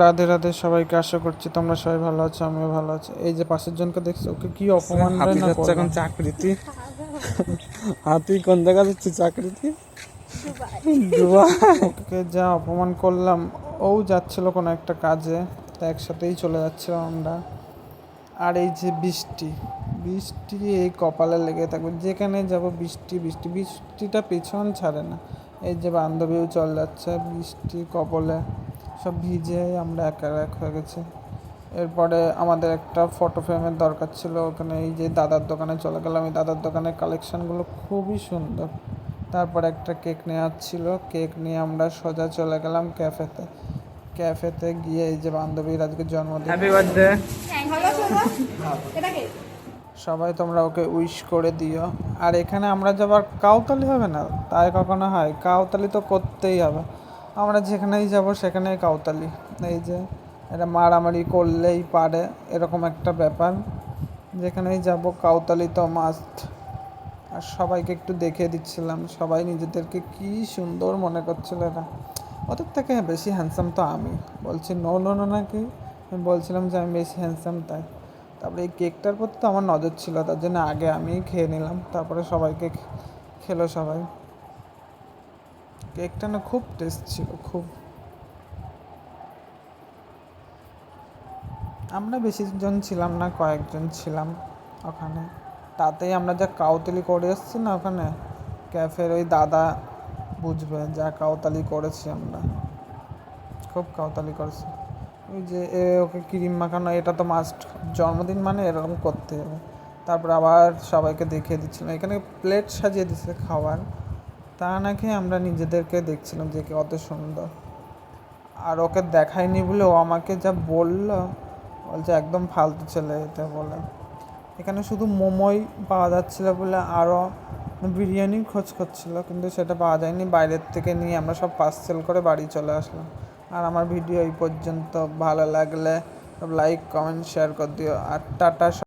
রাধে রাধে সবাইকে, আশা করছি তোমরা সবাই ভালো আছো, আমিও ভালো আছি। এই যে পাশের জনকে দেখছো, ওকে কি অপমান হাতি না যাচ্ছে এখন করলাম। চাকরিতে। হাতি কোন জায়গা যাচ্ছে চাকরিতে? দুবাই। ওকে যা অপমান করলাম। ও যাচ্ছিল কোনো একটা কাজে, তা একসাথেই চলে যাচ্ছিলাম আমরা। আর এই যে বৃষ্টি, বৃষ্টি এই কপালে লেগে থাকবে, যেখানে যাব বৃষ্টি বৃষ্টি, বৃষ্টিটা পেছন ছাড়ে না। এই যে বান্ধবীও চলে যাচ্ছে বৃষ্টি কপালে, সব ভিজে আমরা এক হয়ে গেছে। এরপরে আমাদের একটা ফটো ফ্রেমের দরকার ছিল, ওখানে এই যে দাদার দোকানে চলে গেলাম। এই দাদার দোকানের কালেকশানগুলো খুবই সুন্দর। তারপর একটা কেক নেওয়ার ছিল, কেক নিয়ে আমরা সোজা চলে গেলাম ক্যাফেতে। ক্যাফেতে গিয়ে এই যে বান্ধবীর আজকে জন্মদিন, হ্যাপি বার্থডে। সবাই তোমরা ওকে উইশ করে দিও। আর এখানে আমরা যাবার কাউতালি হবে না, তাই কখনো হয়? কাউতালি তো করতেই হবে, আমরা যেখানেই যাব সেখানেই কাউতালি। এই যে এটা মারামারি করলেই পারে, এরকম একটা ব্যাপার। যেখানেই যাব কাউতালি তো মাস্ট। আর সবাইকে একটু দেখিয়ে দিচ্ছিলাম, সবাই নিজেদেরকে কি সুন্দর মনে করছিল। এরা ওদের থেকে বেশি হ্যান্ডসাম তো আমি। বলছি নো নো নো নাকি, আমি বলছিলাম যে আমি বেশি হ্যান্ডসাম তাই। তারপরে এই কেকটার প্রতি তো আমার নজর ছিল, তার জন্য আগে আমিই খেয়ে নিলাম, তারপরে সবাইকে খেলো সবাই। কেকটা না খুব টেস্ট ছিল, খুব। আমরা বেশি জন ছিলাম না, কয়েকজন ছিলাম ওখানে। তাতেই আমরা যা কাউতালি করে এসেছি না ওখানে, ক্যাফের ওই দাদা বুঝবে যা কাউতালি করেছি আমরা, খুব কাউতালি করেছি। ওই যে ওকে ক্রিম মাখানো, এটা তো মাস্ট, জন্মদিন মানে এরকম করতে হবে। তারপর আবার সবাইকে দেখিয়ে দিচ্ছিলাম, এখানে প্লেট সাজিয়ে দিচ্ছে খাওয়ার, তা নাকি আমরা নিজেদেরকে দেখছিলাম যে কত সুন্দর। আর ওকে দেখায়নি বলে ও আমাকে যা বললো, বলছে একদম ফালতু ছেলে এটা বলে। এখানে শুধু মোমোই পাওয়া যাচ্ছিলো বলে আরও বিরিয়ানির খোঁজ করছিল, কিন্তু সেটা পাওয়া যায়নি। বাইরের থেকে নিয়ে আমরা সব পার্সেল করে বাড়ি চলে আসলাম। আর আমার ভিডিও এই পর্যন্ত, ভালো লাগলে লাইক কমেন্ট শেয়ার করে দিও। আর টাটা।